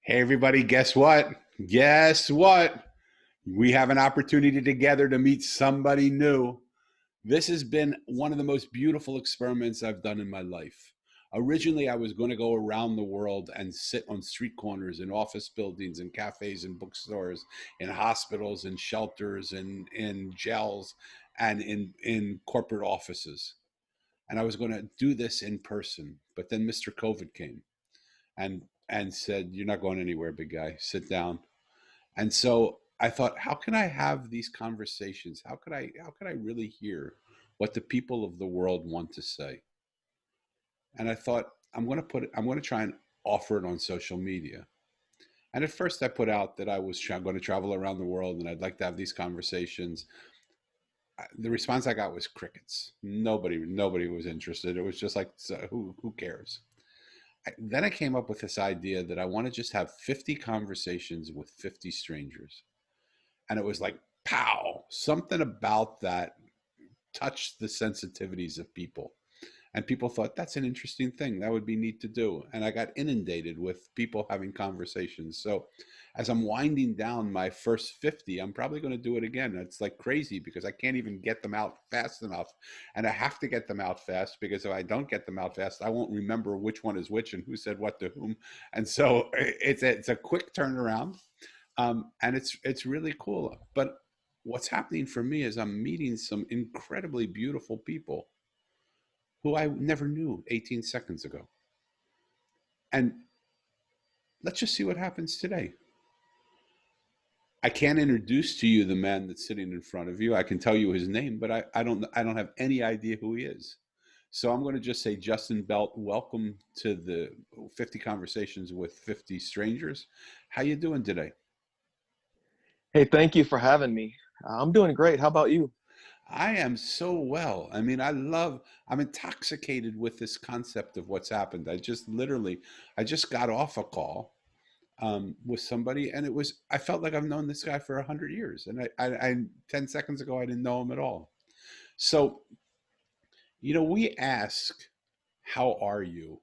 Hey, everybody, guess what? Guess what? We have an opportunity together to meet somebody new. This has been one of the most beautiful experiments I've done in my life. Originally, I was going to go around the world and sit on street corners in office buildings and cafes and bookstores, in hospitals and shelters and in jails and in corporate offices. And I was going to do this in person. But then Mr. COVID came and said, "You're not going anywhere, big guy. Sit down." And so I thought, how can I have these conversations? How could I really hear what the people of the world want to say? And I thought, I'm going to try and offer it on social media. And at first I put out that I was going to travel around the world and I'd like to have these conversations. The response I got was crickets. Nobody was interested. It was just like, so who cares? Then I came up with this idea that I want to just have 50 conversations with 50 strangers. And it was like, pow, something about that touched the sensitivities of people. And people thought that's an interesting thing. That would be neat to do. And I got inundated with people having conversations. So as I'm winding down my first 50, I'm probably going to do it again. It's like crazy because I can't even get them out fast enough. And I have to get them out fast because if I don't get them out fast, I won't remember which one is which and who said what to whom. And so it's a quick turnaround. And it's really cool. But what's happening for me is I'm meeting some incredibly beautiful people who I never knew 18 seconds ago. And let's just see what happens today. I can't introduce to you the man that's sitting in front of you. I can tell you his name, but I don't have any idea who he is. So I'm going to just say, Justin Belt, welcome to the 50 Conversations with 50 Strangers. How you doing today? Hey, thank you for having me. I'm doing great. How about you? I am so well. I mean, I'm intoxicated with this concept of what's happened. I just got off a call with somebody, and I felt like I've known this guy for 100 years. And 10 seconds ago, I didn't know him at all. So, we ask, how are you?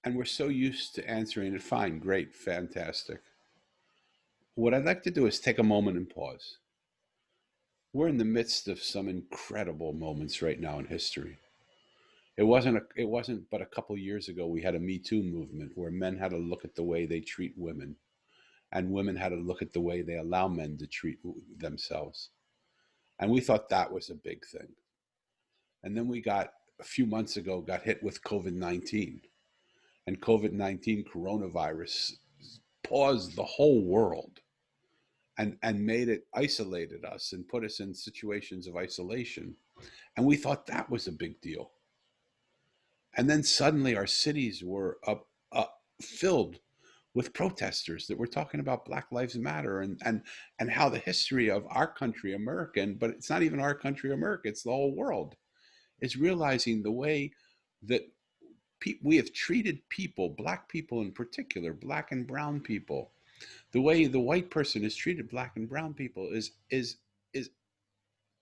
And we're so used to answering it, fine, great, fantastic. What I'd like to do is take a moment and pause. We're in the midst of some incredible moments right now in history. It wasn't but a couple years ago we had a Me Too movement where men had to look at the way they treat women, and women had to look at the way they allow men to treat themselves. And we thought that was a big thing. And then we got a few months ago got hit with COVID-19, and COVID-19 coronavirus paused the whole world and made it isolated us and put us in situations of isolation. And we thought that was a big deal. And then suddenly our cities were filled with protesters that were talking about Black Lives Matter and how the history of our country, American, but it's not even our country, America, it's the whole world, is realizing the way that we have treated people, Black people in particular, Black and brown people, the way the white person has treated Black and brown people is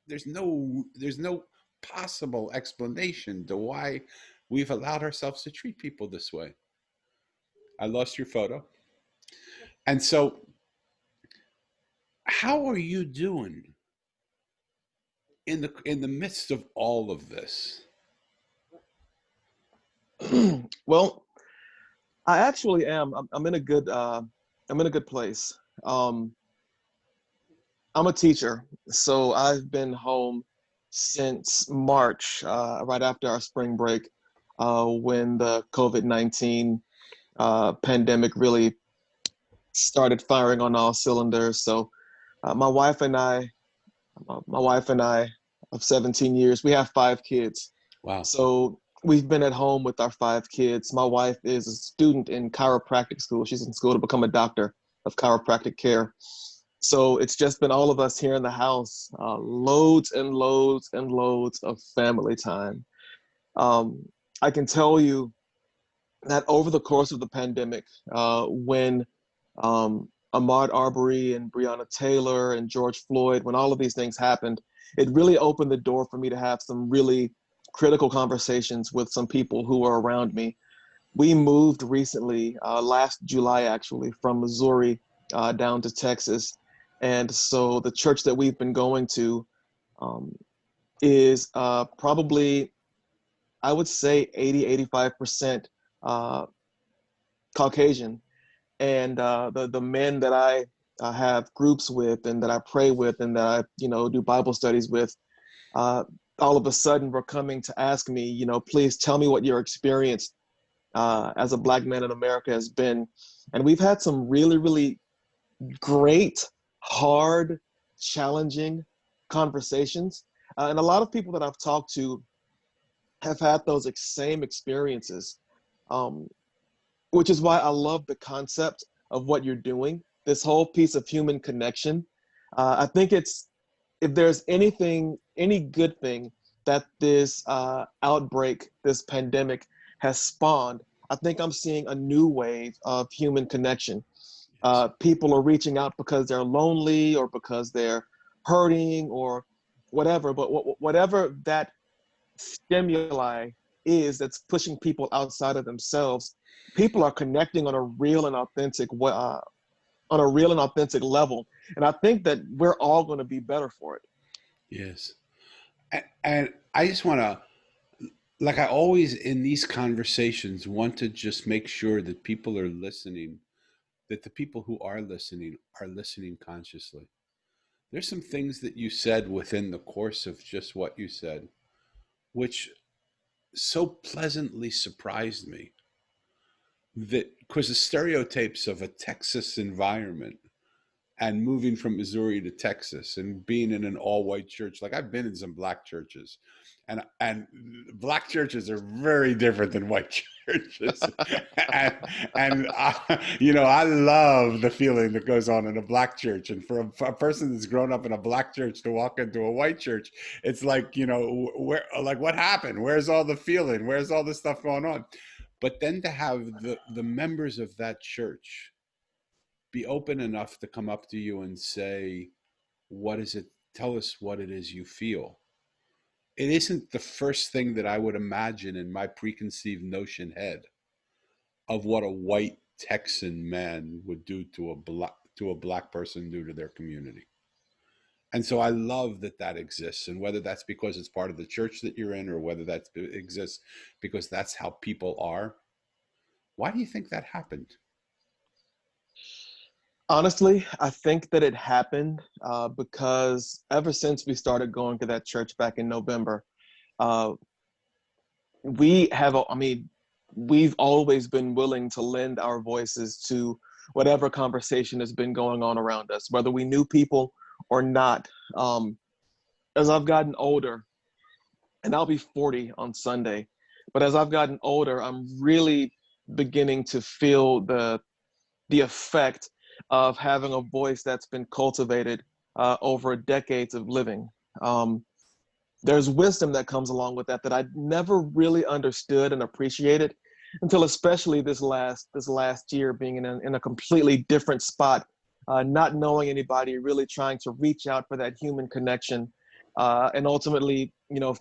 there's no possible explanation to why we've allowed ourselves to treat people this way. I lost your photo. And so, how are you doing in the midst of all of this? Well, I actually am. I'm in a good I'm in a good place. Um, I'm a teacher, so I've been home since March, right after our spring break, when the COVID-19 pandemic really started firing on all cylinders. So, my wife and I of 17 years, we have 5 kids. Wow. So we've been at home with our 5 kids. My wife is a student in chiropractic school. She's in school to become a doctor of chiropractic care. So it's just been all of us here in the house, loads and loads and loads of family time. Um, I can tell you that over the course of the pandemic, when Ahmaud Arbery and Breonna Taylor and George Floyd, when all of these things happened, it really opened the door for me to have some really critical conversations with some people who are around me. We moved recently, last July actually, from Missouri down to Texas. And so the church that we've been going to um, is probably, I would say 85% uh, Caucasian. And the men that I have groups with and that I pray with and that I, do Bible studies with, uh, all of a sudden were coming to ask me, please tell me what your experience as a Black man in America has been. And we've had some really, really great, hard, challenging conversations. And a lot of people that I've talked to have had those same experiences, um, which is why I love the concept of what you're doing, this whole piece of human connection. I think it's, if there's anything, any good thing that this outbreak, this pandemic has spawned, I think I'm seeing a new wave of human connection. Yes. People are reaching out because they're lonely or because they're hurting or whatever. But whatever that stimuli is that's pushing people outside of themselves, people are connecting on a real and authentic level. And I think that we're all going to be better for it. Yes. And I just want to, like I always in these conversations, want to just make sure that people are listening, that the people who are listening consciously. There's some things that you said within the course of just what you said, which so pleasantly surprised me, that because the stereotypes of a Texas environment and moving from Missouri to Texas and being in an all white church, like I've been in some black churches, and black churches are very different than white churches, and I love the feeling that goes on in a black church, and for a person that's grown up in a black church to walk into a white church, it's like, where, like, what happened? Where's all the feeling? Where's all the stuff going on? But then to have the members of that church be open enough to come up to you and say, what is it? Tell us what it is you feel. It isn't the first thing that I would imagine in my preconceived notion head of what a white Texan man would do to a black person due to their community. And so I love that that exists, and whether that's because it's part of the church that you're in or whether that exists because that's how people are. Why do you think that happened? Honestly, I think that it happened because ever since we started going to that church back in November, uh, I mean, we've always been willing to lend our voices to whatever conversation has been going on around us, whether we knew people or not. Um, as I've gotten older, and I'll be 40 on Sunday, but as I've gotten older, I'm really beginning to feel the effect of having a voice that's been cultivated over decades of living. Um, there's wisdom that comes along with that I never really understood and appreciated until especially this last year, being in a completely different spot, not knowing anybody, really trying to reach out for that human connection, and ultimately,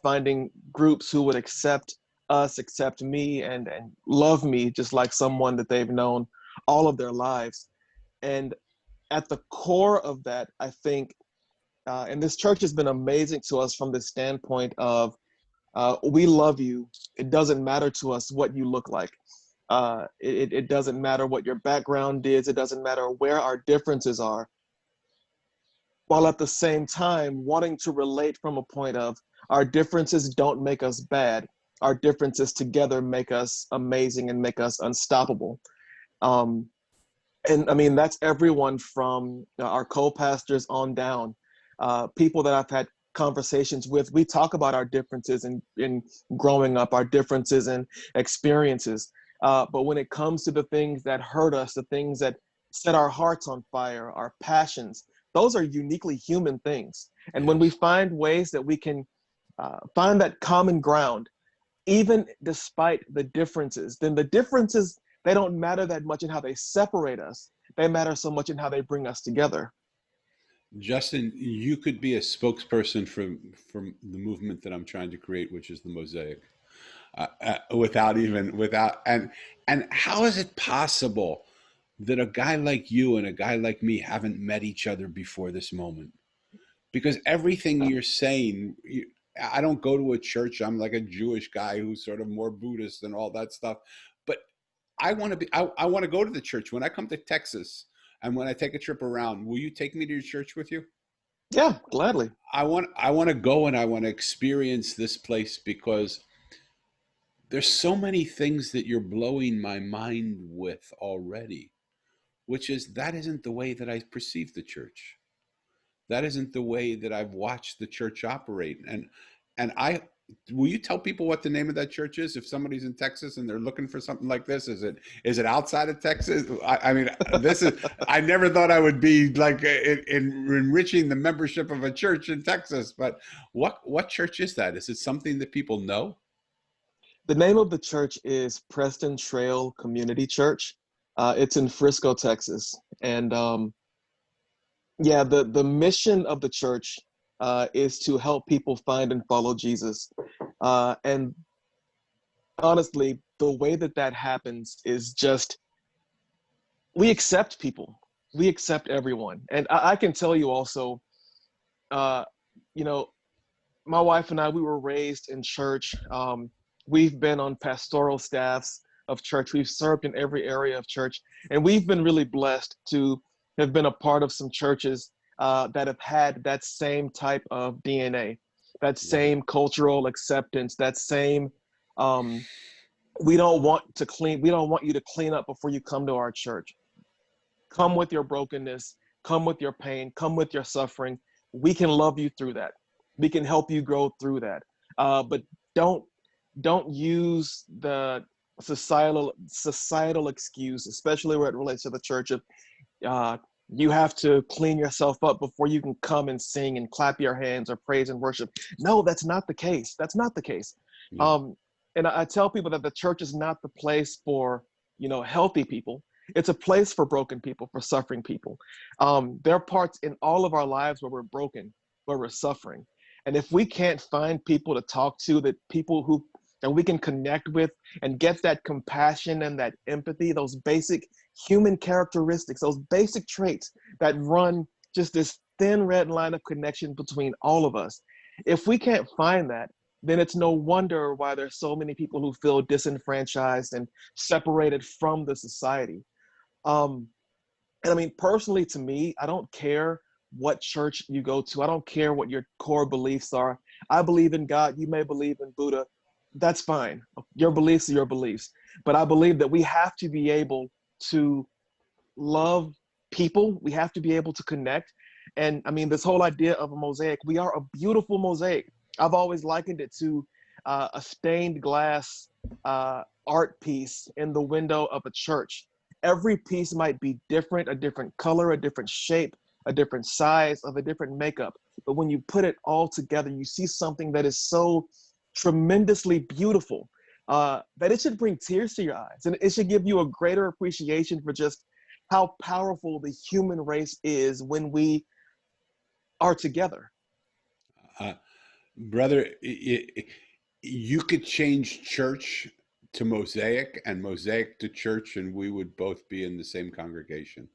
finding groups who would accept us, accept me, and love me just like someone that they've known all of their lives. And at the core of that, I think, and this church has been amazing to us from the standpoint of, we love you. It doesn't matter to us what you look like. It doesn't matter what your background is. It doesn't matter where our differences are. While at the same time wanting to relate from a point of, our differences don't make us bad. Our differences together make us amazing and make us unstoppable. Um, and I mean, that's everyone from our co-pastors on down, people that I've had conversations with. We talk about our differences in growing up, our differences in experiences. But when it comes to the things that hurt us, the things that set our hearts on fire, our passions, those are uniquely human things. And when we Yes. find ways that we can find that common ground, even despite the differences, then the differences, they don't matter that much in how they separate us. They matter so much in how they bring us together. Justin, you could be a spokesperson for the movement that I'm trying to create, which is the Mosaic. without. And how is it possible that a guy like you and a guy like me haven't met each other before this moment? Because everything you're saying, I don't go to a church. I'm like a Jewish guy who's sort of more Buddhist and all that stuff. But I want to go to the church when I come to Texas, and when I take a trip around. Will you take me to your church with you? Yeah, gladly. I want to go and I want to experience this place, because there's so many things that you're blowing my mind with already, which is that isn't the way that I perceive the church. That isn't the way that I've watched the church operate. And I will you tell people what the name of that church is if somebody's in Texas and they're looking for something like this? Is it outside of Texas? I mean, this is I never thought I would be like in enriching the membership of a church in Texas. But what church is that? Is it something that people know? The name of the church is Preston Trail Community Church. It's in Frisco, Texas. And yeah, the mission of the church is to help people find and follow Jesus. And honestly, the way that that happens is just we accept people. We accept everyone. And I can tell you also, uh, you know, my wife and I, we were raised in church. We've been on pastoral staffs of church. We've served in every area of church. And we've been really blessed to have been a part of some churches that have had that same type of DNA, that Right. same cultural acceptance, that same, um, we don't want you to clean up before you come to our church. Come with your brokenness, come with your pain, come with your suffering. We can love you through that. We can help you grow through that. But don't don't use the societal excuse, especially where it relates to the church, of uh, you have to clean yourself up before you can come and sing and clap your hands or praise and worship. No, that's not the case. That's not the case. Yeah. Um, and I tell people that the church is not the place for healthy people. It's a place for broken people, for suffering people. There are parts in all of our lives where we're broken, where we're suffering. And if we can't find people to talk to, that people who and we can connect with and get that compassion and that empathy, those basic human characteristics, those basic traits that run just this thin red line of connection between all of us. If we can't find that, then it's no wonder why there's so many people who feel disenfranchised and separated from the society. Um, and I mean, personally, to me, I don't care what church you go to. I don't care what your core beliefs are. I believe in God. You may believe in Buddha. That's fine. Your beliefs are your beliefs. But I believe that we have to be able to love people. We have to be able to connect. And I mean, this whole idea of a mosaic, we are a beautiful mosaic. I've always likened it to a stained glass art piece in the window of a church. Every piece might be different, a different color, a different shape, a different size, of a different makeup. But when you put it all together, you see something that is so tremendously beautiful that it should bring tears to your eyes. And it should give you a greater appreciation for just how powerful the human race is when we are together. Uh, Brother, you could change church to mosaic and mosaic to church, and we would both be in the same congregation.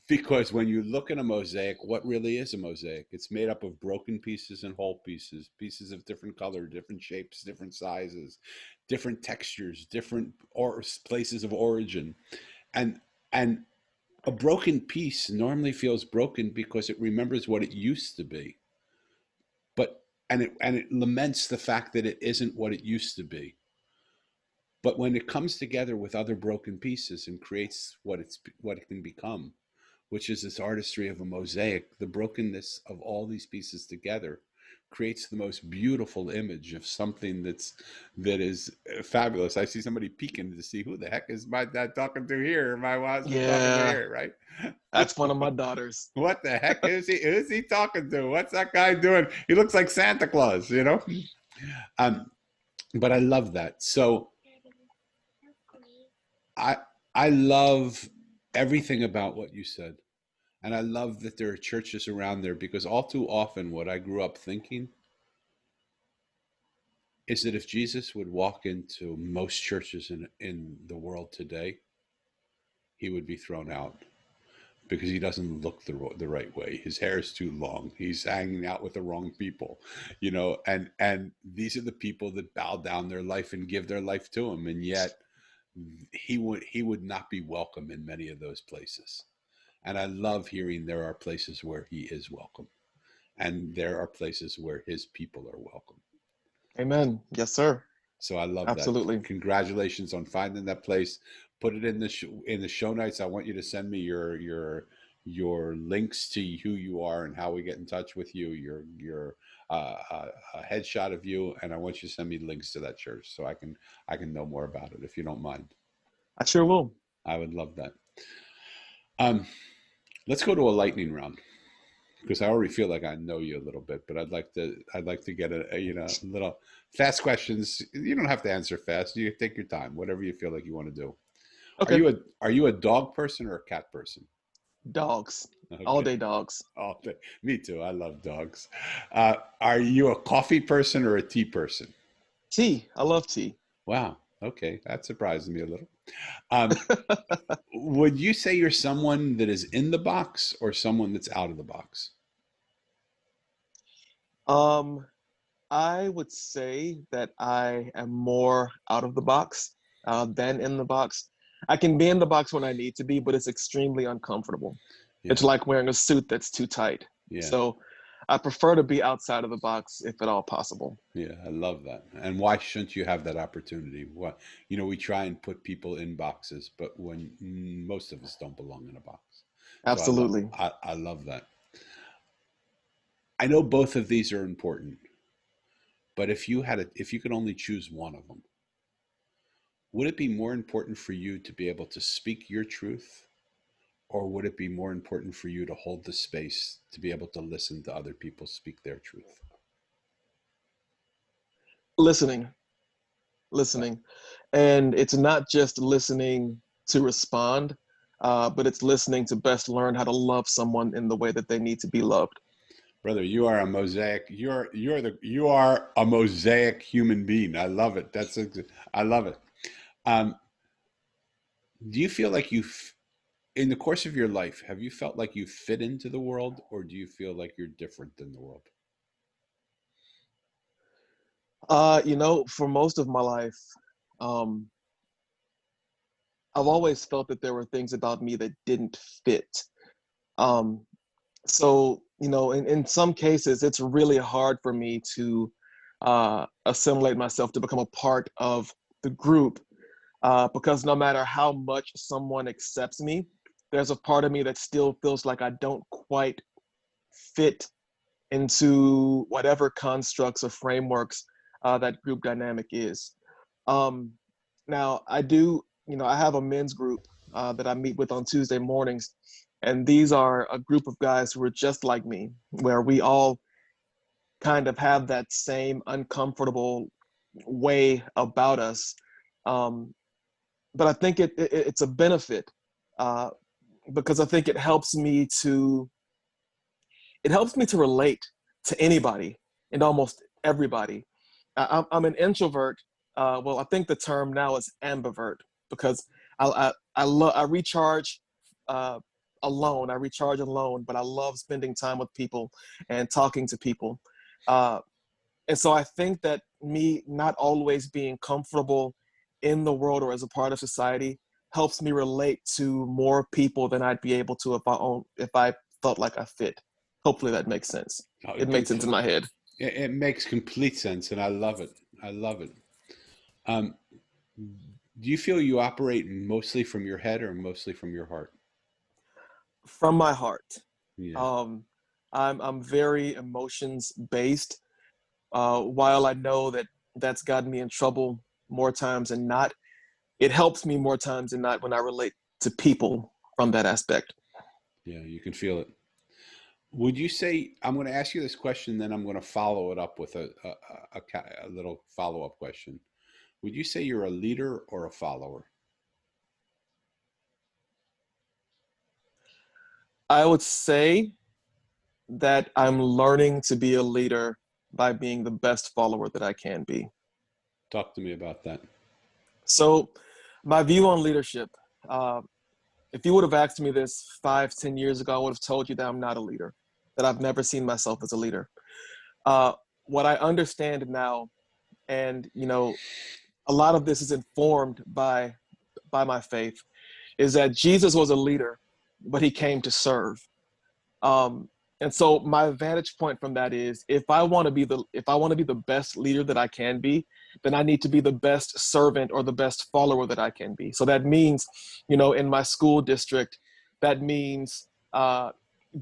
Because when you look at a mosaic, what really is a mosaic? It's made up of broken pieces and whole pieces, pieces of different color, different shapes, different sizes, different textures, different places of origin. And and a broken piece normally feels broken because it remembers what it used to be. But and it laments the fact that it isn't what it used to be. But when it comes together with other broken pieces and creates what it can become, which is this artistry of a mosaic, the brokenness of all these pieces together creates the most beautiful image of something that is fabulous. I see somebody peeking to see who the heck is my dad talking to here, my husband talking to Yeah, here, right? that's one of my daughters. What the heck is he? Who's he talking to? What's that guy doing? He looks like Santa Claus, you know. Um, but I love that. So I I love everything about what you said. And I love that there are churches around there, because all too often what I grew up thinking is that if Jesus would walk into most churches in the world today, he would be thrown out because he doesn't look the right way. His hair is too long. He's hanging out with the wrong people, and these are the people that bow down their life and give their life to him. And yet he would not be welcome in many of those places. And I love hearing there are places where he is welcome, and there are places where his people are welcome. Amen. Yes, sir. So I love that. Absolutely. Congratulations on finding that place. Put it in the show notes. I want you to send me your links to who you are and how we get in touch with you. Your headshot of you, and I want you to send me links to that church so I can know more about it, if you don't mind. I sure will. I would love that. Um, let's go to a lightning round, because I already feel like I know you a little bit, but I'd like to get a little fast questions. You don't have to answer fast. You take your time, whatever you feel like you want to do. Okay. Are you a dog person or a cat person? Dogs. Okay. All day dogs. All day. Me too. I love dogs. Are you a coffee person or a tea person? Tea. I love tea. Wow. Okay, that surprised me a little. Um, would you say you're someone that is in the box or someone that's out of the box? Um, I would say that I am more out of the box than in the box. I can be in the box when I need to be, but it's extremely uncomfortable. Yeah. It's like wearing a suit that's too tight. Yeah. So I prefer to be outside of the box if at all possible. Yeah, I love that. And why shouldn't you have that opportunity? What, we try and put people in boxes, but when most of us don't belong in a box. So Absolutely. I love that. I know both of these are important, but if you could only choose one of them, would it be more important for you to be able to speak your truth, or would it be more important for you to hold the space to be able to listen to other people speak their truth? Listening. And it's not just listening to respond, but it's listening to best learn how to love someone in the way that they need to be loved. Brother, you are a mosaic. You are a mosaic human being. I love it. I love it. Um, do you feel like in the course of your life, have you felt like you fit into the world, or do you feel like you're different than the world? For most of my life, um, I've always felt that there were things about me that didn't fit. Um, in some cases, it's really hard for me to assimilate myself to become a part of the group because no matter how much someone accepts me, there's a part of me that still feels like I don't quite fit into whatever constructs or frameworks that group dynamic is. Um, Now, I have a men's group that I meet with on Tuesday mornings, and these are a group of guys who are just like me, where we all kind of have that same uncomfortable way about us. Um, but I think it's a benefit uh, because I think it helps me to relate to anybody and almost everybody. I'm an introvert. Well, I think the term now is ambivert because I recharge uh, alone. I recharge alone, but I love spending time with people and talking to people. Uh, and so I think that me not always being comfortable in the world or as a part of society helps me relate to more people than I'd be able to if I felt like I fit. Hopefully that makes sense. Oh, It makes sense in my head. it makes complete sense, and I love it. I love it. Um, do you feel you operate mostly from your head or mostly from your heart? From my heart. Yeah. Um, I'm very emotions based. While I know that that's gotten me in trouble more times than not, it helps me more times than not when I relate to people from that aspect. Yeah, you can feel it. Would you say, I'm going to ask you this question, then I'm going to follow it up with a little follow-up question. Would you say you're a leader or a follower? I would say that I'm learning to be a leader by being the best follower that I can be. Talk to me about that. So, my view on leadership. Uh, if you would have asked me this 5, 10 years ago, I would have told you that I'm not a leader, that I've never seen myself as a leader. Uh, what I understand now, and a lot of this is informed by my faith, is that Jesus was a leader, but he came to serve. Um, and so my vantage point from that is, if I want to be the best leader that I can be, then I need to be the best servant or the best follower that I can be. So that means, in my school district, that means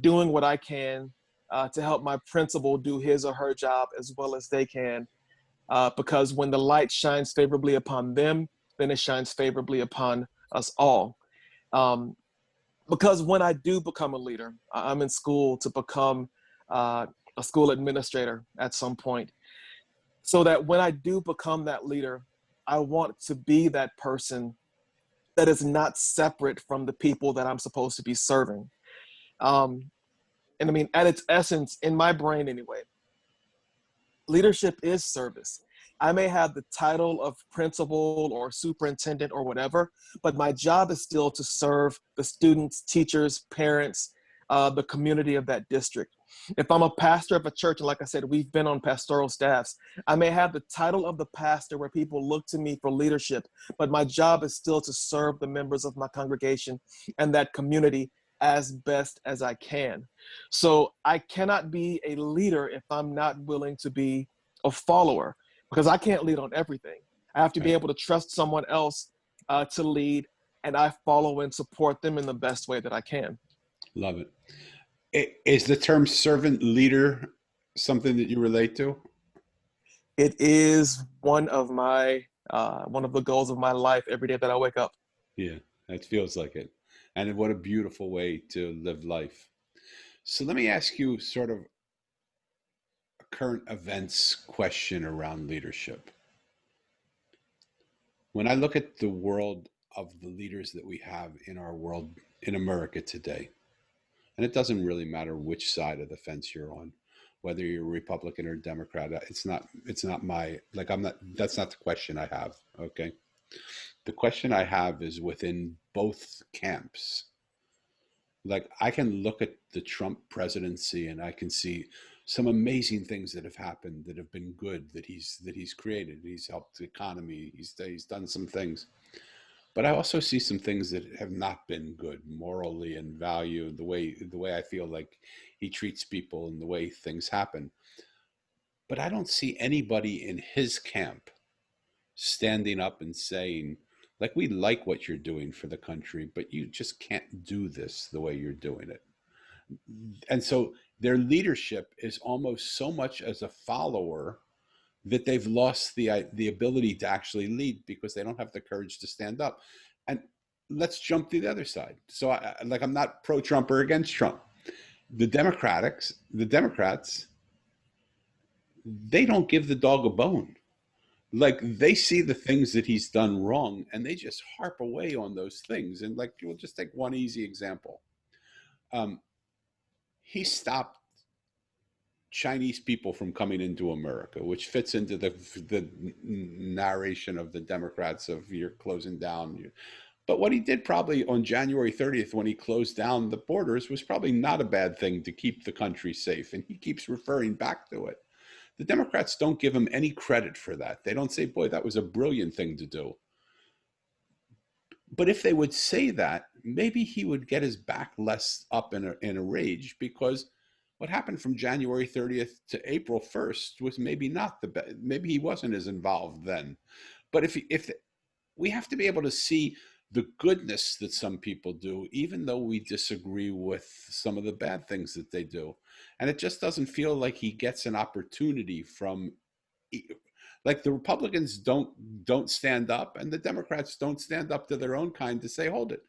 doing what I can to help my principal do his or her job as well as they can. Because when the light shines favorably upon them, then it shines favorably upon us all. Um, because when I do become a leader, I'm in school to become uh, a school administrator at some point. So that when I do become that leader, I want to be that person that is not separate from the people that I'm supposed to be serving. Um, and I mean, at its essence, in my brain anyway, leadership is service. I may have the title of principal or superintendent or whatever, but my job is still to serve the students, teachers, parents, the community of that district. If I'm a pastor of a church, and like I said, we've been on pastoral staffs, I may have the title of the pastor where people look to me for leadership, but my job is still to serve the members of my congregation and that community as best as I can. So I cannot be a leader if I'm not willing to be a follower, because I can't lead on everything. I have to be Right. able to trust someone else to lead, and I follow and support them in the best way that I can. Love it. Is the term servant leader something that you relate to? It is one of the goals of my life every day that I wake up. Yeah, that feels like it. And what a beautiful way to live life. So let me ask you sort of a current events question around leadership. When I look at the world of the leaders that we have in our world in America today, and it doesn't really matter which side of the fence you're on, whether you're Republican or Democrat, it's not my, like, I'm not, that's not the question I have. Okay. The question I have is within both camps. Like, I can look at the Trump presidency and I can see some amazing things that have happened that have been good, that he's created. He's helped the economy. He's done some things. But I also see some things that have not been good morally and value, the way I feel like he treats people and the way things happen. But I don't see anybody in his camp standing up and saying, like, we like what you're doing for the country, but you just can't do this the way you're doing it. And so their leadership is almost so much as a follower that they've lost the ability to actually lead because they don't have the courage to stand up. And let's jump to the other side. So I'm not pro Trump or against Trump. The Democrats, they don't give the dog a bone. Like, they see the things that he's done wrong and they just harp away on those things. And, like, we'll just take one easy example. Um, he stopped Chinese people from coming into America, which fits into the narration of the Democrats of you're closing down. But what he did probably on January 30th when he closed down the borders was probably not a bad thing to keep the country safe. And he keeps referring back to it. The Democrats don't give him any credit for that. They don't say, boy, that was a brilliant thing to do. But if they would say that, maybe he would get his back less up in a rage, because what happened from January 30th to April 1st was maybe not the best. Maybe he wasn't as involved then. But if we have to be able to see the goodness that some people do, even though we disagree with some of the bad things that they do. And it just doesn't feel like he gets an opportunity from, like, the Republicans don't stand up and the Democrats don't stand up to their own kind to say, hold it.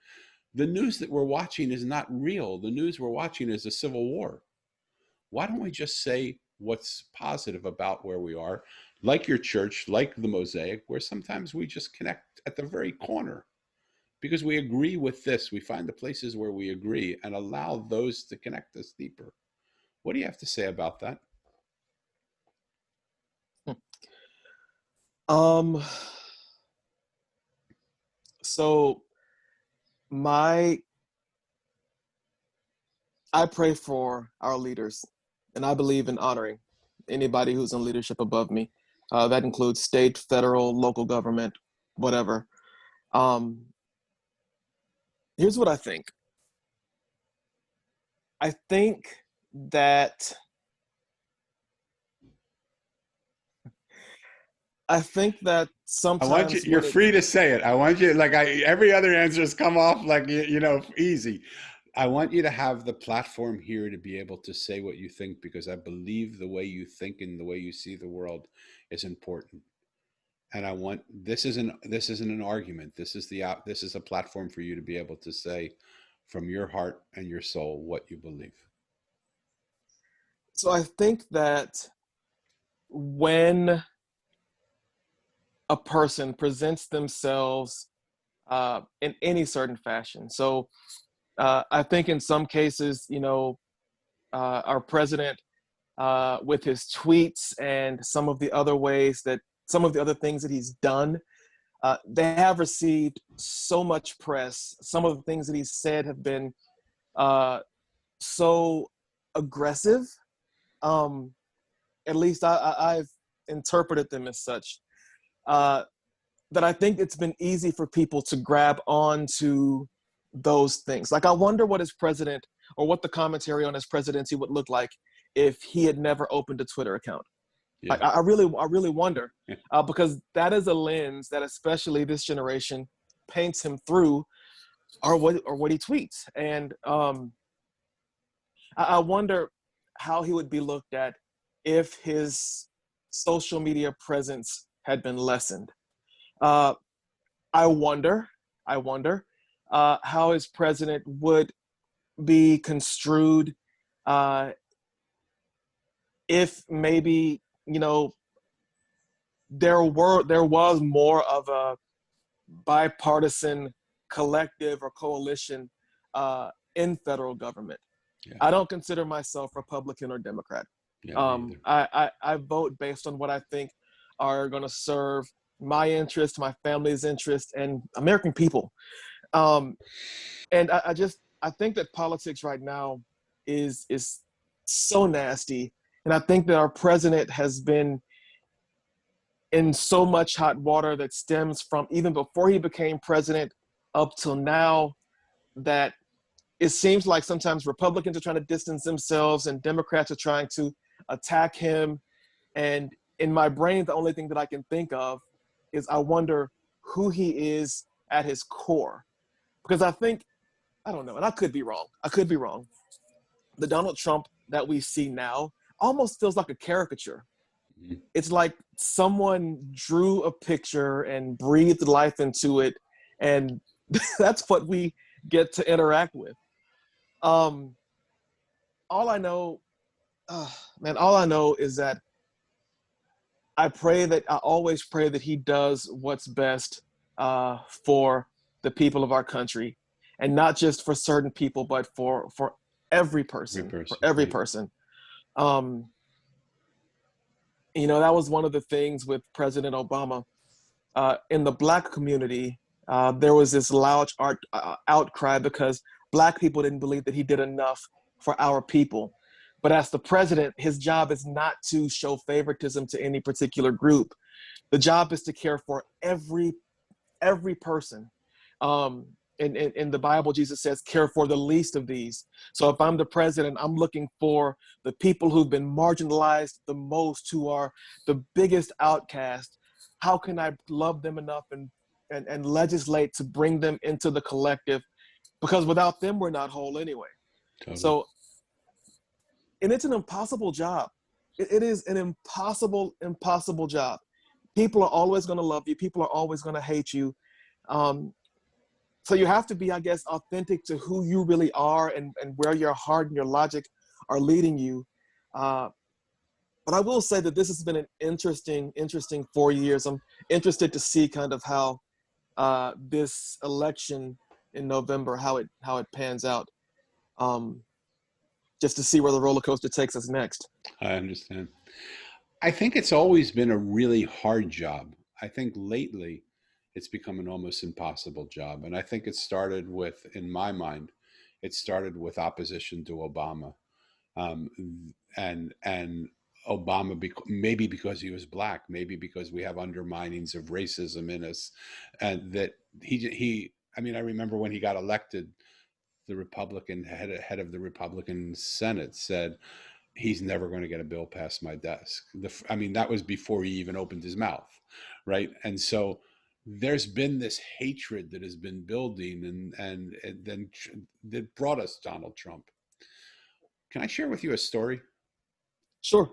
The news that we're watching is not real. The news we're watching is a civil war. Why don't we just say what's positive about where we are, like your church, like the Mosaic, where sometimes we just connect at the very corner because we agree with this. We find the places where we agree and allow those to connect us deeper. What do you have to say about that? Um, so my I pray for our leaders, and I believe in honoring anybody who's in leadership above me. That includes state, federal, local government, whatever. Um, Here's what I think. I think that I think that I want you, sometimes you're when it free to say it. I want you, like every other answer has come off like, easy. I want you to have the platform here to be able to say what you think, because I believe the way you think and the way you see the world is important. And this isn't an argument. This is a platform for you to be able to say from your heart and your soul what you believe. so I think that when a person presents themselves in any certain fashion. So I think in some cases, our president, with his tweets and some of the other things that he's done, they have received so much press. Some of the things that he's said have been uh, so aggressive. Um, at least I've interpreted them as such. Uh, that I think it's been easy for people to grab on to those things. Like, I wonder what his president or what the commentary on his presidency would look like if he had never opened a Twitter account. Yeah. Like, I really wonder, because that is a lens that especially this generation paints him through, or what he tweets, and I wonder how he would be looked at if his social media presence had been lessened. Uh, I wonder, I wonder how his president would be construed uh, if maybe there was more of a bipartisan collective or coalition in federal government. Yeah. I don't consider myself Republican or Democrat. Yeah, me either. I vote based on what I think are going to serve my interest, my family's interest, and American people. Um, and I think that politics right now is so nasty, and I think that our president has been in so much hot water that stems from even before he became president up till now, that it seems like sometimes Republicans are trying to distance themselves and Democrats are trying to attack him. And in my brain, the only thing that I can think of is I wonder who he is at his core. Because I don't know, and I could be wrong. I could be wrong. The Donald Trump that we see now almost feels like a caricature. Mhm. It's like someone drew a picture and breathed life into it, and that's what we get to interact with. Um, all I know, all I know is that I always pray that he does what's best for the people of our country, and not just for certain people, but for every Every person, for person, every right? person. Um, that was one of the things with President Obama. In the Black community, there was this loud outcry because Black people didn't believe that he did enough for our people. But as the president, his job is not to show favoritism to any particular group. The job is to care for every person. Um, in the Bible, Jesus says, care for the least of these. So if I'm the president, I'm looking for the people who've been marginalized the most, who are the biggest outcast. How can I love them enough and legislate to bring them into the collective? Because without them, we're not whole anyway. Totally. So, and it's an impossible job. It is an impossible job. People are always going to love you. People are always going to hate you. Um, so you have to be, I guess, authentic to who you really are, and where your heart and your logic are leading you. Uh, but I will say that this has been an interesting 4 years. I'm interested to see kind of how this election in November, how it pans out, um, just to see where the roller coaster takes us next. I understand. I think it's always been a really hard job. I think lately it's become an almost impossible job. And I think it started with, in my mind, it started with opposition to Obama. Um, and Obama, maybe because he was black, maybe because we have underminings of racism in us, and that he. I mean, I remember when he got elected, the Republican head of the Republican Senate said, he's never going to get a bill past my desk. I mean, that was before he even opened his mouth, right? And so there's been this hatred that has been building, and then that brought us Donald Trump. Can I share with you a story? Sure.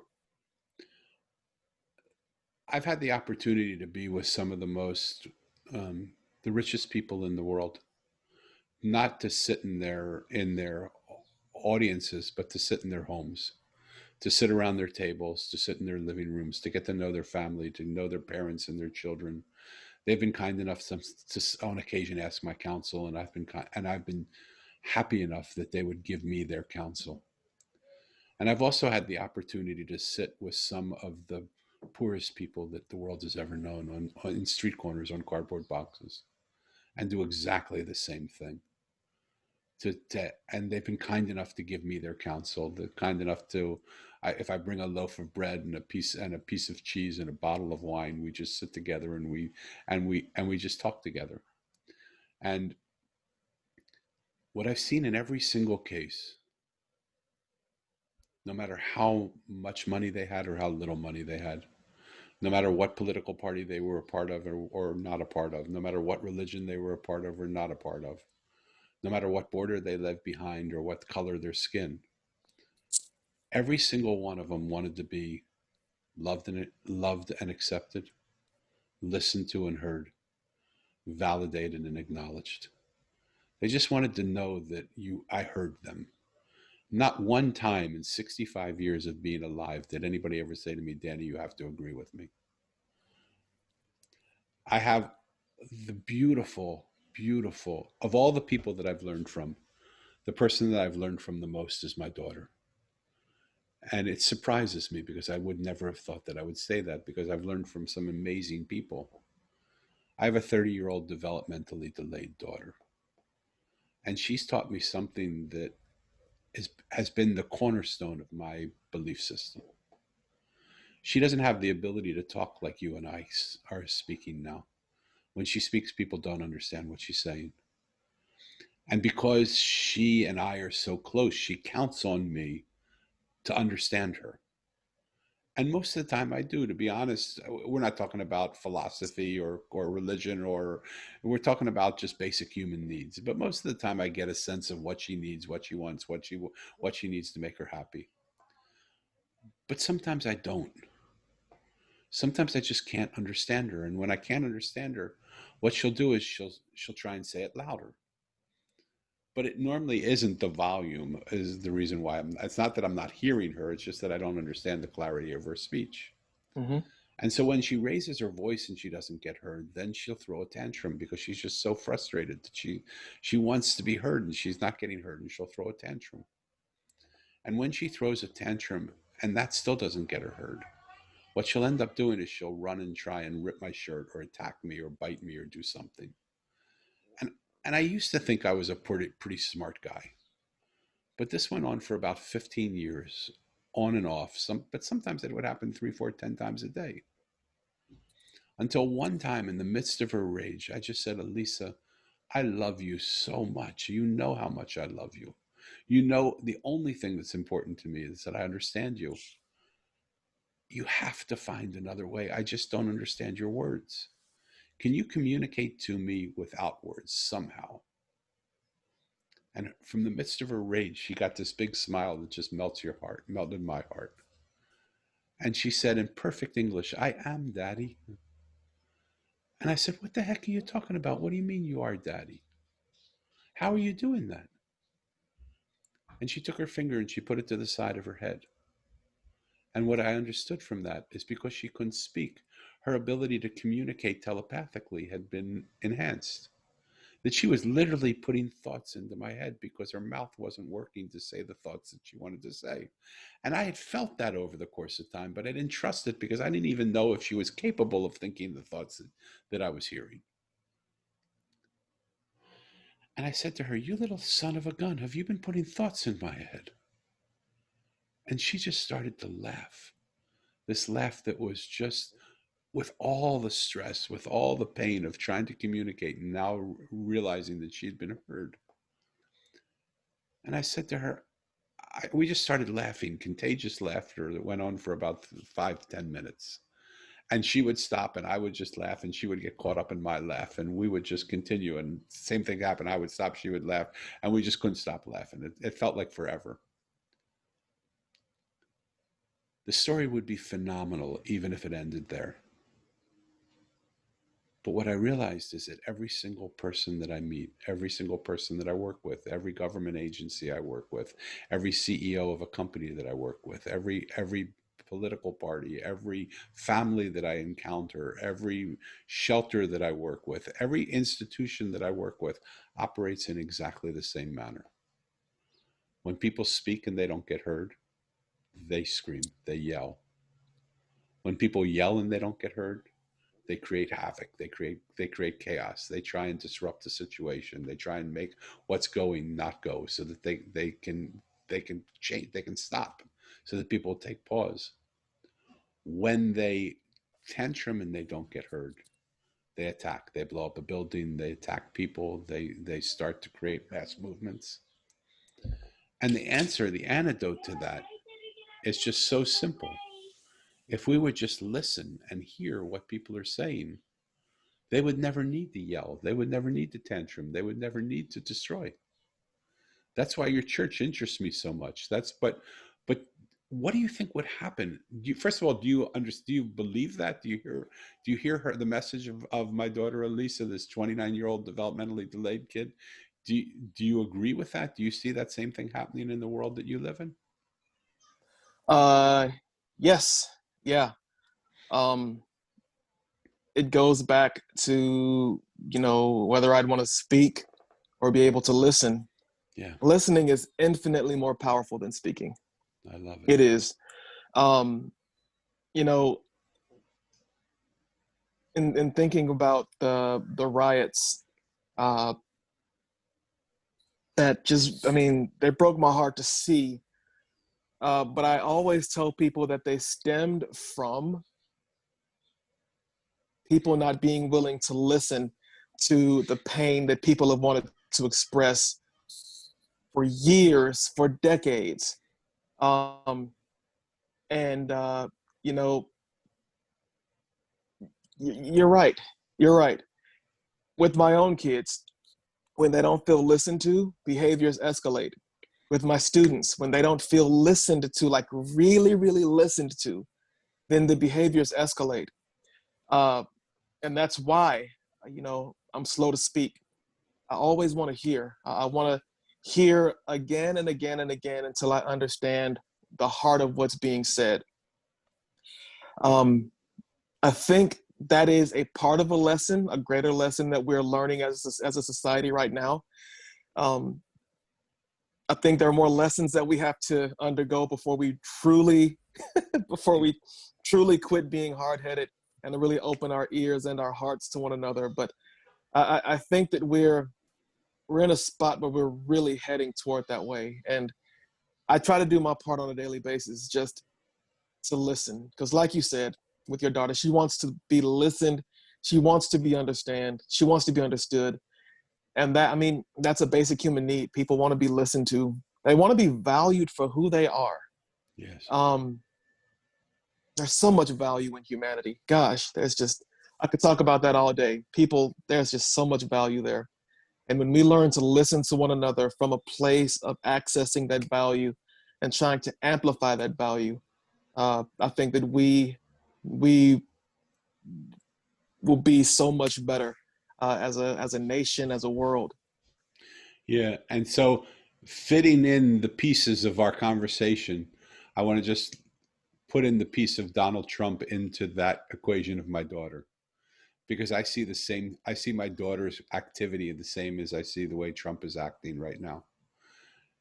I've had the opportunity to be with some of the most, the richest people in the world, not to sit in their audiences, but to sit in their homes, to sit around their tables, to sit in their living rooms, to get to know their family, to know their parents and their children. They've been kind enough to on occasion, ask my counsel, and I've been happy enough that they would give me their counsel. And I've also had the opportunity to sit with some of the poorest people that the world has ever known in street corners on cardboard boxes, and do exactly the same thing. And they've been kind enough to give me their counsel. They're kind enough to, if I bring a loaf of bread and a piece of cheese and a bottle of wine, we just sit together and we just talk together. And what I've seen in every single case, no matter how much money they had or how little money they had, no matter what political party they were a part of or not a part of, no matter what religion they were a part of or not a part of, no matter what border they left behind or what color their skin, every single one of them wanted to be loved and accepted, listened to and heard, validated and acknowledged. They just wanted to know that I heard them. Not one time in 65 years of being alive did anybody ever say to me, Danny, you have to agree with me. I have the beautiful, of all the people that I've learned from, the person that I've learned from the most is my daughter. And it surprises me because I would never have thought that I would say that, because I've learned from some amazing people. I have a 30-year-old developmentally delayed daughter, and she's taught me something that has been the cornerstone of my belief system. She doesn't have the ability to talk like you and I are speaking now. When she speaks, people don't understand what she's saying. And because she and I are so close, she counts on me to understand her. And most of the time I do, to be honest. We're not talking about philosophy or religion, or we're talking about just basic human needs. But most of the time I get a sense of what she needs, what she wants, what she needs to make her happy. But sometimes I don't. Sometimes I just can't understand her. And when I can't understand her, what she'll do is she'll try and say it louder. But it normally isn't the volume is the reason why it's not that I'm not hearing her. It's just that I don't understand the clarity of her speech. Mm-hmm. And so when she raises her voice and she doesn't get heard, then she'll throw a tantrum because she's just so frustrated that she wants to be heard and she's not getting heard, and she'll throw a tantrum. And when she throws a tantrum and that still doesn't get her heard, what she'll end up doing is she'll run and try and rip my shirt or attack me or bite me or do something. And and I used to think I was a pretty smart guy. But this went on for about 15 years, on and off. But sometimes it would happen three, four, 10 times a day. Until one time in the midst of her rage, I just said, Elisa, I love you so much. You know how much I love you. You know, the only thing that's important to me is that I understand you. You have to find another way. I just don't understand your words. Can you communicate to me without words somehow? And from the midst of her rage, she got this big smile that just melts your heart, melted my heart. And she said in perfect English, I am daddy. And I said, what the heck are you talking about? What do you mean you are daddy? How are you doing that? And she took her finger and she put it to the side of her head. And what I understood from that is because she couldn't speak, her ability to communicate telepathically had been enhanced. that she was literally putting thoughts into my head because her mouth wasn't working to say the thoughts that she wanted to say. And I had felt that over the course of time, but I didn't trust it because I didn't even know if she was capable of thinking the thoughts that I was hearing. And I said to her, "You little son of a gun, have you been putting thoughts in my head?" And she just started to laugh. This laugh that was just with all the stress, with all the pain of trying to communicate, and now realizing that she had been heard. And I said to her, we just started laughing, contagious laughter that went on for about 5 to 10 minutes. And she would stop and I would just laugh and she would get caught up in my laugh and we would just continue. And same thing happened. I would stop, she would laugh, and we just couldn't stop laughing. It felt like forever. The story would be phenomenal even if it ended there. But what I realized is that every single person that I meet, every single person that I work with, every government agency I work with, every CEO of a company that I work with, every political party, every family that I encounter, every shelter that I work with, every institution that I work with operates in exactly the same manner. When people speak and they don't get heard, they scream, they yell. When people yell and they don't get heard, they create havoc, they create chaos, they try and disrupt the situation, they try and make what's going not go so that they can change, they can stop, so that people take pause. When they tantrum and they don't get heard, they attack, they blow up a building, they attack people, they start to create mass movements. And the answer, the antidote to that, is just so simple. If we would just listen and hear what people are saying, they would never need to yell. They would never need to tantrum. They would never need to destroy. That's why your church interests me so much. But what do you think would happen? First of all, do you believe that? Do you hear her, the message of my daughter Elisa, this 29-year-old developmentally delayed kid? Do you agree with that? Do you see that same thing happening in the world that you live in? Uh, yes, yeah. Um, it goes back to, whether I'd want to speak or be able to listen. Yeah, Listening is infinitely more powerful than speaking. I love it. It is. Um, you know, in thinking about the riots, uh, that just, I mean, they broke my heart to see. But I always tell people that they stemmed from people not being willing to listen to the pain that people have wanted to express for years, for decades. Um, and you know, you're right. You're right. With my own kids, when they don't feel listened to, behaviors escalate. With my students, when they don't feel listened to, like really, really listened to, then the behaviors escalate. Uh, and that's why, I'm slow to speak. I always want to hear. I want to hear again and again and again until I understand the heart of what's being said. Um, I think that is a part of a lesson, a greater lesson that we're learning as a society right now. Um, I think there are more lessons that we have to undergo before we truly, before we truly quit being hard-headed and to really open our ears and our hearts to one another. But I think that we're in a spot where we're really heading toward that way. And I try to do my part on a daily basis, just to listen. Because like you said, with your daughter, she wants to be listened. She wants to be understand. She wants to be understood. And that, I mean, that's a basic human need. People want to be listened to. They want to be valued for who they are. Yes. Um, there's so much value in humanity. Gosh, I could talk about that all day. People, there's just so much value there. And when we learn to listen to one another from a place of accessing that value and trying to amplify that value, I think that we will be so much better as a nation, as a world. Yeah. And so, fitting in the pieces of our conversation, I want to just put in the piece of Donald Trump into that equation of my daughter. because I see the same. I see my daughter's activity the same as I see the way Trump is acting right now.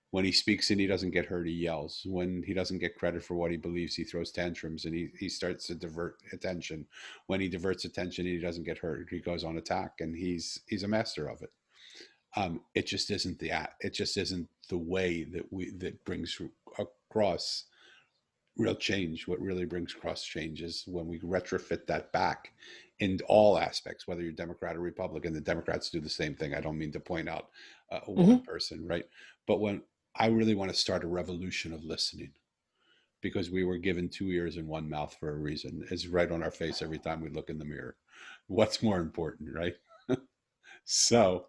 When he speaks and he doesn't get heard, he yells. When he doesn't get credit for what he believes, he throws tantrums and he starts to divert attention. When he diverts attention and he doesn't get heard, he goes on attack, and he's a master of it. It just isn't the way that brings across real change. What really brings cross change is when we retrofit that back in all aspects, whether you're Democrat or Republican. The Democrats do the same thing. I don't mean to point out one person, right? But when I really want to start a revolution of listening, because we were given 2 ears and 1 mouth for a reason. It's right on our face every time we look in the mirror. What's more important, right? So,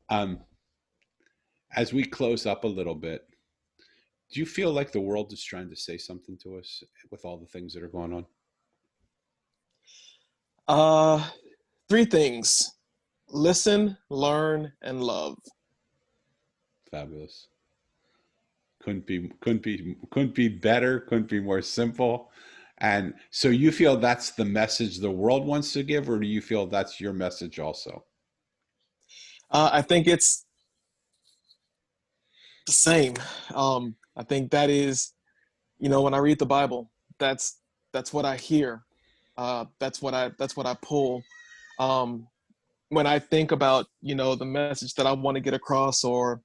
as we close up a little bit, do you feel like the world is trying to say something to us with all the things that are going on? 3 things: listen, learn, and love. Fabulous. Couldn't be better. Couldn't be more simple. And so you feel that's the message the world wants to give, or do you feel that's your message also? I think it's the same. I think that is, when I read the Bible, that's what I hear. That's what I pull. When I think about, the message that I want to get across, or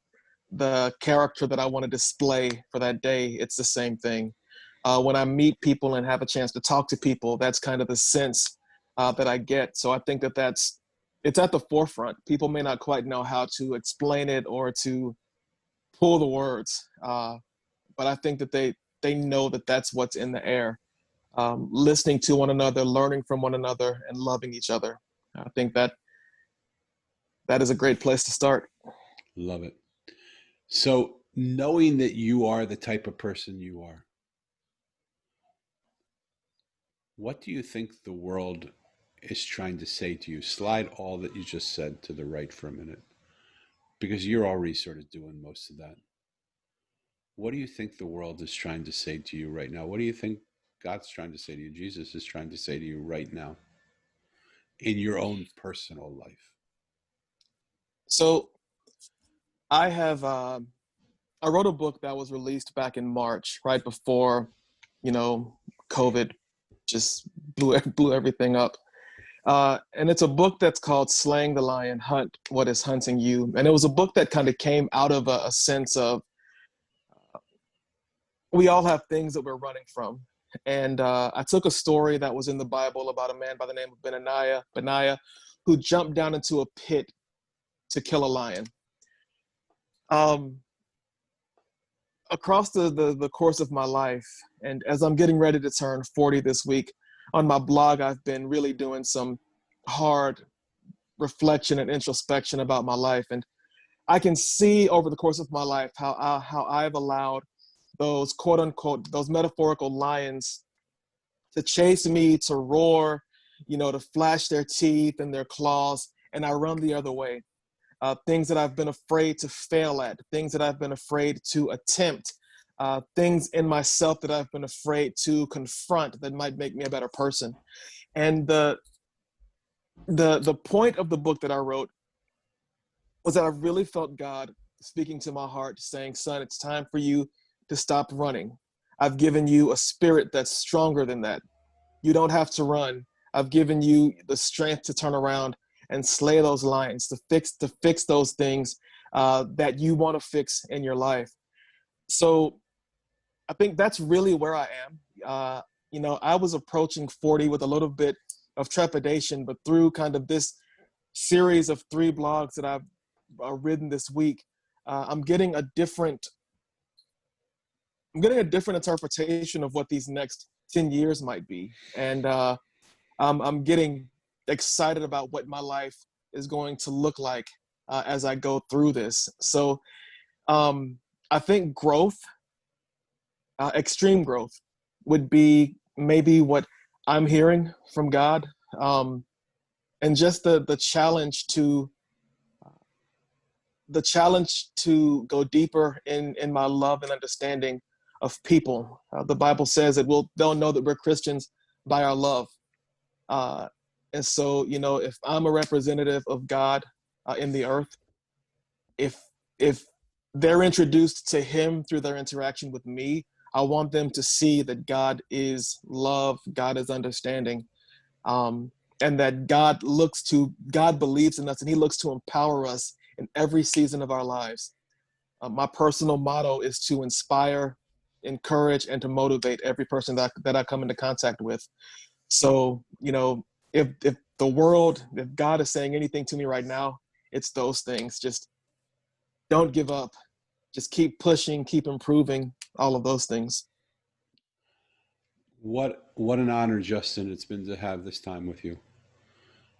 the character that I want to display for that day, it's the same thing. When I meet people and have a chance to talk to people, that's kind of the sense that I get. So I think it's at the forefront. People may not quite know how to explain it or to pull the words, but I think that they know that that's what's in the air. Listening to one another, learning from one another, and loving each other. I think that is a great place to start. Love it. So knowing that you are the type of person you are, what do you think the world is trying to say to you? Slide all that you just said to the right for a minute, because you're already sort of doing most of that. What do you think the world is trying to say to you right now? What do you think God's trying to say to you? Jesus is trying to say to you right now in your own personal life? So I wrote a book that was released back in March, right before, COVID just blew everything up. And it's a book that's called Slaying the Lion, Hunt What is Hunting You. And it was a book that kind of came out of a sense of, we all have things that we're running from. And I took a story that was in the Bible about a man by the name of Benaiah, who jumped down into a pit to kill a lion. Across the course of my life, and as I'm getting ready to turn 40 this week, on my blog, I've been really doing some hard reflection and introspection about my life. And I can see over the course of my life how I've allowed those quote unquote, those metaphorical lions to chase me, to roar, to flash their teeth and their claws, and I run the other way. Things that I've been afraid to fail at, things that I've been afraid to attempt, things in myself that I've been afraid to confront that might make me a better person. And the point of the book that I wrote was that I really felt God speaking to my heart, saying, son, it's time for you to stop running. I've given you a spirit that's stronger than that. You don't have to run. I've given you the strength to turn around and slay those lions, to fix those things that you want to fix in your life. So I think that's really where I am. I was approaching 40 with a little bit of trepidation, but through kind of this series of 3 blogs that I've written this week, I'm getting a different interpretation of what these next 10 years might be. And I'm getting excited about what my life is going to look like as I go through this. So I think growth, extreme growth, would be maybe what I'm hearing from God. And just the challenge to go deeper in my love and understanding of people. The Bible says that they'll know that we're Christians by our love. And so, you know, if I'm a representative of God in the earth, if if they're introduced to him through their interaction with me, I want them to see that God is love, God is understanding, and that God believes in us, and he looks to empower us in every season of our lives. My personal motto is to inspire, encourage, and to motivate every person that I come into contact with. So, you know, if God is saying anything to me right now, it's those things. Just don't give up. Just keep pushing, keep improving, all of those things. What an honor, Justin, it's been to have this time with you.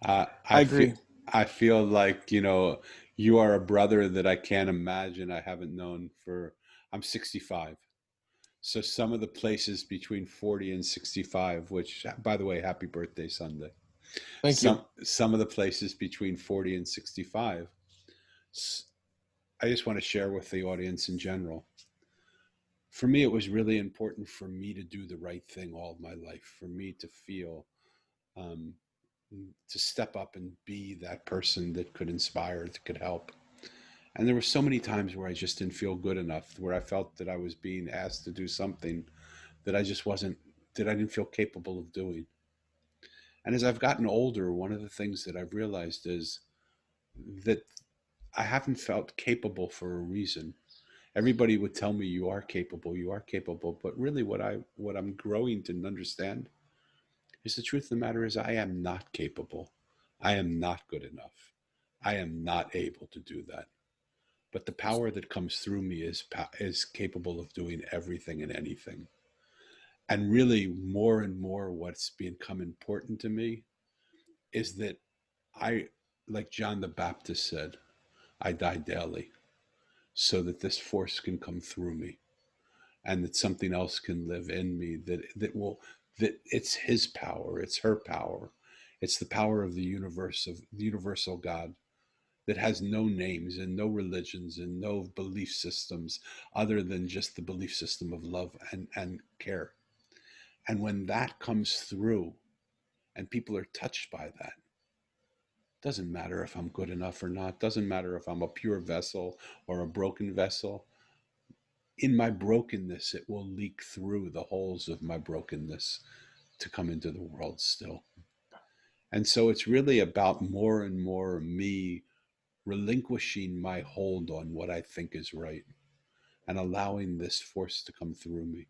Uh, I I feel agree. I feel like, you are a brother that I can't imagine I haven't known for. I'm 65. So some of the places between 40 and 65, which, by the way, happy birthday Sunday. Thank you. Some of the places between 40 and 65, I just want to share with the audience in general. For me, it was really important for me to do the right thing all of my life, for me to feel, um, to step up and be that person that could inspire, that could help. And there were so many times where I just didn't feel good enough, where I felt that I was being asked to do something that I just wasn't, that I didn't feel capable of doing. And as I've gotten older, one of the things that I've realized is that I haven't felt capable for a reason. Everybody would tell me you are capable, but really what I'm growing to understand is the truth of the matter is I am not capable. I am not good enough. I am not able to do that. But the power that comes through me is capable of doing everything and anything. And really, more and more, what's become important to me is that I, like John the Baptist said, I die daily so that this force can come through me and that something else can live in me that it's his power, it's her power, it's the power of the universe, of the universal God that has no names and no religions and no belief systems other than just the belief system of love and care. And when that comes through and people are touched by that, doesn't matter if I'm good enough or not, doesn't matter if I'm a pure vessel or a broken vessel. In my brokenness, it will leak through the holes of my brokenness to come into the world still. And so it's really about more and more me relinquishing my hold on what I think is right and allowing this force to come through me,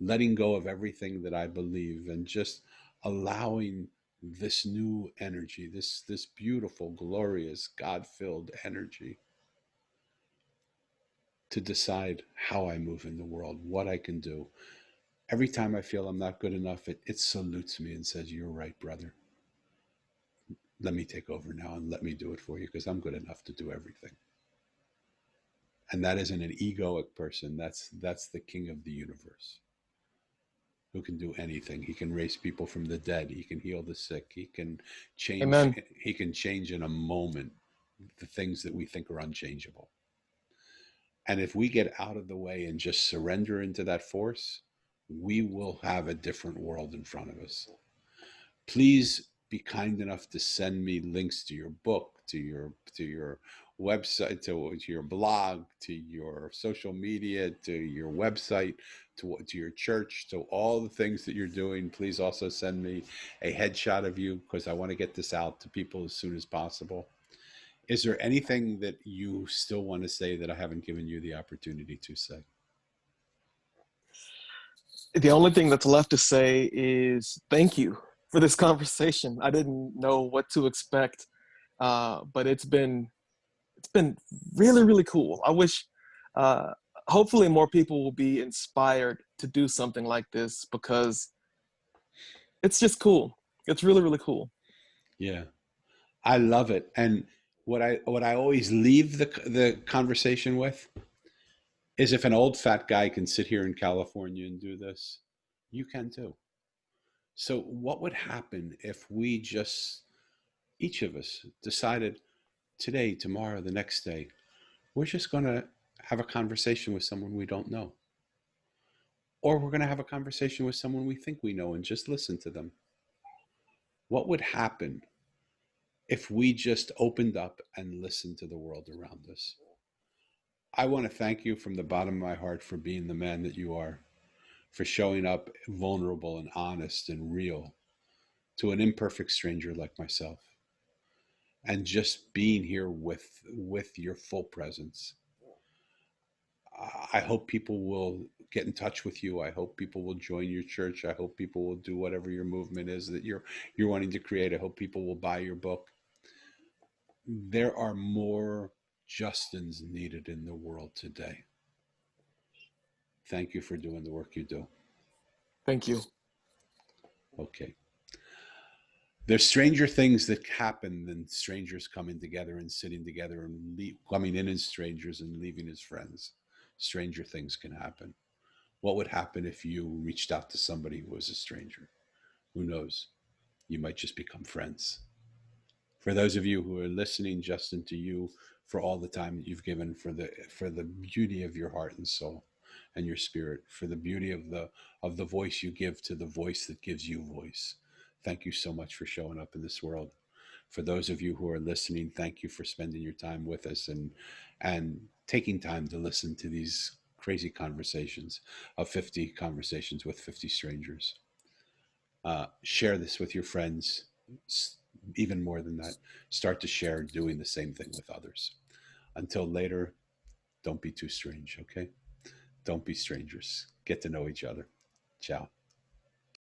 letting go of everything that I believe and just allowing this new energy, this beautiful, glorious, God-filled energy to decide how I move in the world, what I can do. Every time I feel I'm not good enough, it salutes me and says, "You're right, brother. Let me take over now and let me do it for you because I'm good enough to do everything." And that isn't an egoic person. That's the king of the universe who can do anything. He can raise people from the dead. He can heal the sick. He can change. Amen. He can change in a moment the things that we think are unchangeable. And if we get out of the way and just surrender into that force, we will have a different world in front of us. Please be kind enough to send me links to your book, to your website, to your blog, to your social media, to your website, to your church, to all the things that you're doing. Please also send me a headshot of you because I want to get this out to people as soon as possible. Is there anything that you still want to say that I haven't given you the opportunity to say? The only thing that's left to say is thank you for this conversation. I didn't know what to expect, but it's been really really cool. I wish, uh, hopefully, more people will be inspired to do something like this because it's just cool. It's really really cool. Yeah, I love it. And what I always leave the conversation with is if an old fat guy can sit here in California and do this, you can too. So what would happen if we just, each of us decided today, tomorrow, the next day, we're just going to have a conversation with someone we don't know, or we're going to have a conversation with someone we think we know and just listen to them. What would happen if we just opened up and listened to the world around us? I want to thank you from the bottom of my heart for being the man that you are, for showing up vulnerable and honest and real to an imperfect stranger like myself, and just being here with your full presence. I hope people will get in touch with you. I hope people will join your church. I hope people will do whatever your movement is that you're wanting to create. I hope people will buy your book. There are more Justins needed in the world today. Thank you for doing the work you do. Thank you. Okay. There's stranger things that happen than strangers coming together and sitting together and coming in as strangers and leaving as friends. Stranger things can happen. What would happen if you reached out to somebody who was a stranger? Who knows? You might just become friends. For those of you who are listening, Justin, to you for all the time that you've given, for the beauty of your heart and soul and your spirit, for the beauty of the voice you give to the voice that gives you voice. Thank you so much for showing up in this world. For those of you who are listening, thank you for spending your time with us and taking time to listen to these crazy conversations of 50 conversations with 50 strangers. Share this with your friends. Even more than that, start to share doing the same thing with others. Until later, don't be too strange, okay? Don't be strangers. Get to know each other. Ciao.